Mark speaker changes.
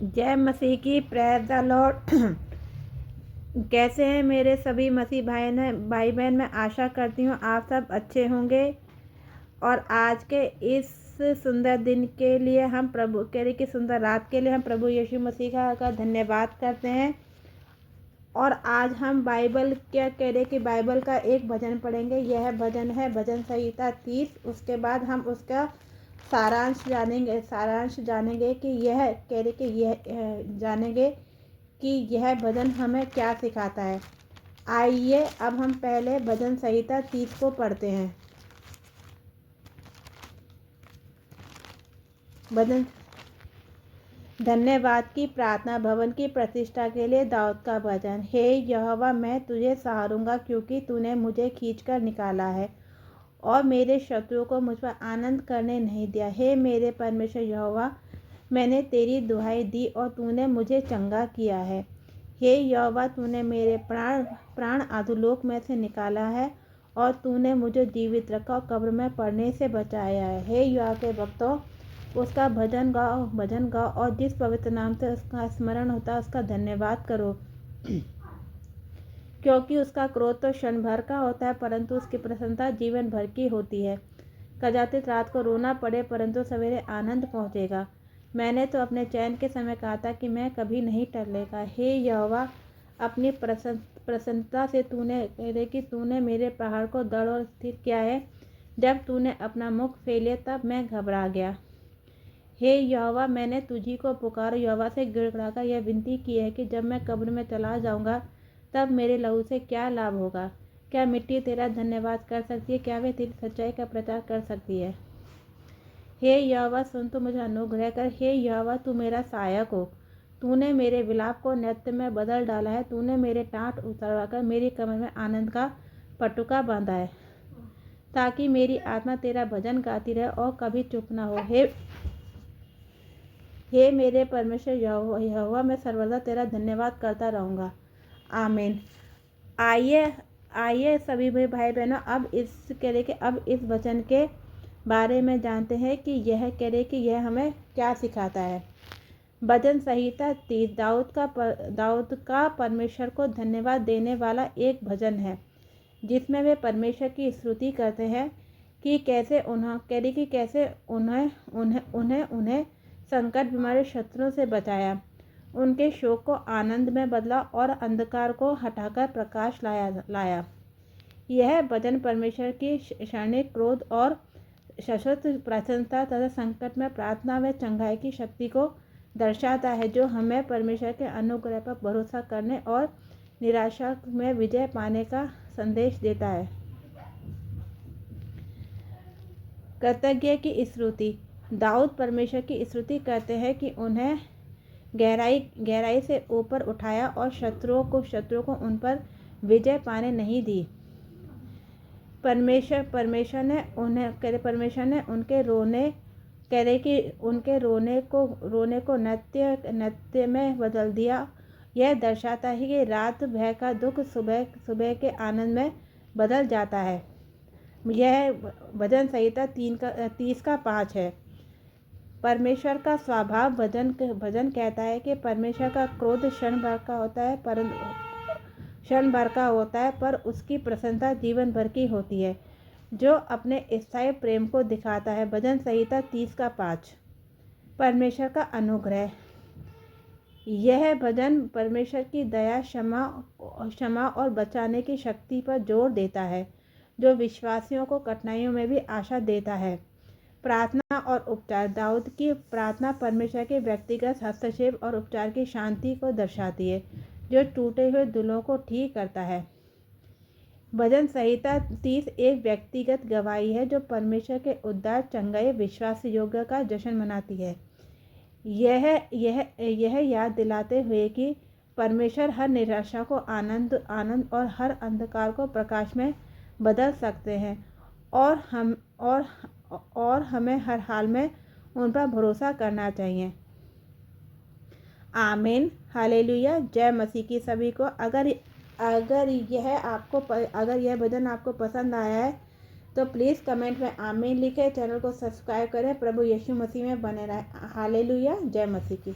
Speaker 1: जय मसीह की, praise the Lord. कैसे हैं मेरे सभी मसीह भाई बहन। मैं आशा करती हूँ आप सब अच्छे होंगे। और आज के इस सुंदर दिन के लिए हम प्रभु की सुंदर रात के लिए हम प्रभु यीशु मसीह का धन्यवाद करते हैं। और आज हम बाइबल क्या कह रहे कि बाइबल का एक भजन पढ़ेंगे। यह भजन है भजन संहिता 30। उसके बाद हम उसका सारांश जानेंगे कि यह कह रहे कि यह जानेंगे कि यह भजन हमें क्या सिखाता है। आइए अब हम पहले भजन संहिता 30 को पढ़ते हैं। भजन धन्यवाद की प्रार्थना भवन की प्रतिष्ठा के लिए दाऊद का भजन। हे यहोवा, मैं तुझे सहारूंगा क्योंकि तूने मुझे खींचकर निकाला है और मेरे शत्रुओं को मुझ पर आनंद करने नहीं दिया। हे मेरे परमेश्वर यहोवा, मैंने तेरी दुहाई दी और तूने मुझे चंगा किया है। हे यहोवा, तूने मेरे प्राण अधोलोक में से निकाला है और तूने मुझे जीवित रखा और कब्र में पड़ने से बचाया है। हे यहोवा के भक्तों, उसका भजन गाओ और जिस पवित्र नाम से उसका स्मरण होता है उसका धन्यवाद करो। क्योंकि उसका क्रोध तो क्षण भर का होता है परंतु उसकी प्रसन्नता जीवन भर की होती है। कदाचित रात को रोना पड़े परंतु सवेरे आनंद पहुँचेगा। मैंने तो अपने चैन के समय कहा था कि मैं कभी नहीं टलेगा। हे यहोवा, अपनी प्रसन्नता से तूने मेरे पहाड़ को दृढ़ और स्थिर किया है। जब तूने अपना मुख फैलिया तब मैं घबरा गया। हे यहोवा, मैंने तुझी को पुकारा। यहोवा से गिड़गिड़ाकर यह विनती की है कि जब मैं कब्र में चला जाऊंगा तब मेरे लहू से क्या लाभ होगा। क्या मिट्टी तेरा धन्यवाद कर सकती है? क्या वे तेरी सच्चाई का प्रचार कर सकती है? हे यहोवा, सुन तो मुझे अनुग्रह कर। हे यहोवा, तू मेरा सहायक हो। तूने मेरे विलाप को नृत्य में बदल डाला है। तूने मेरे टाट उतरवाकर मेरी कमर में आनंद का पटुका बांधा है, ताकि मेरी आत्मा तेरा भजन गाती रहे और कभी चुप न हो। हे मेरे परमेश्वर यहोवा, मैं सर्वदा तेरा धन्यवाद करता रहूँगा। आमीन। आइए सभी भाई बहनों, अब इस वचन के बारे में जानते हैं कि यह कह रहे कि यह हमें क्या सिखाता है। भजन संहिता 30 दाऊद का परमेश्वर को धन्यवाद देने वाला एक भजन है, जिसमें वे परमेश्वर की स्तुति करते हैं कि कैसे उन्हें संकट बीमारी शत्रुओं से बचाया, उनके शोक को आनंद में बदला और अंधकार को हटाकर प्रकाश लाया। यह भजन परमेश्वर की क्षणिक क्रोध और शाश्वत प्रसन्नता तथा संकट में प्रार्थना व चंगाई की शक्ति को दर्शाता है, जो हमें परमेश्वर के अनुग्रह पर भरोसा करने और निराशा में विजय पाने का संदेश देता है। कृतज्ञ की स्तुति। दाऊद परमेश्वर की स्तुति करते हैं कि उन्हें गहराई से ऊपर उठाया और शत्रुओं को उन पर विजय पाने नहीं दी। परमेश्वर ने उनके रोने को नृत्य में बदल दिया। यह दर्शाता है कि रात भर का दुख सुबह के आनंद में बदल जाता है। यह भजन संहिता 30 का 5 है। परमेश्वर का स्वभाव। भजन कहता है कि परमेश्वर का क्रोध क्षण भर का होता है पर उसकी प्रसन्नता जीवन भर की होती है, जो अपने स्थायी प्रेम को दिखाता है। भजन संहिता 30 का 5। परमेश्वर का अनुग्रह। यह भजन परमेश्वर की दया, क्षमा और बचाने की शक्ति पर जोर देता है, जो विश्वासियों को कठिनाइयों में भी आशा देता है। प्रार्थना और उपचार। दाऊद की प्रार्थना परमेश्वर के व्यक्तिगत हस्तक्षेप और उपचार की शांति को दर्शाती है, जो टूटे हुए दिलों को ठीक करता है। भजन संहिता 30 एक व्यक्तिगत गवाही है, जो परमेश्वर के उद्धार, चंगाई, विश्वास योग्य का जश्न मनाती है। यह याद दिलाते हुए कि परमेश्वर हर निराशा को आनंद और हर अंधकार को प्रकाश में बदल सकते हैं, और हमें हर हाल में उन पर भरोसा करना चाहिए। आमीन। हालेलुया। जय मसीह की सभी को। अगर यह भजन आपको पसंद आया है तो प्लीज़ कमेंट में आमीन लिखें। चैनल को सब्सक्राइब करें। प्रभु यीशु मसीह में बने रहें। हालेलुया। जय मसीह की।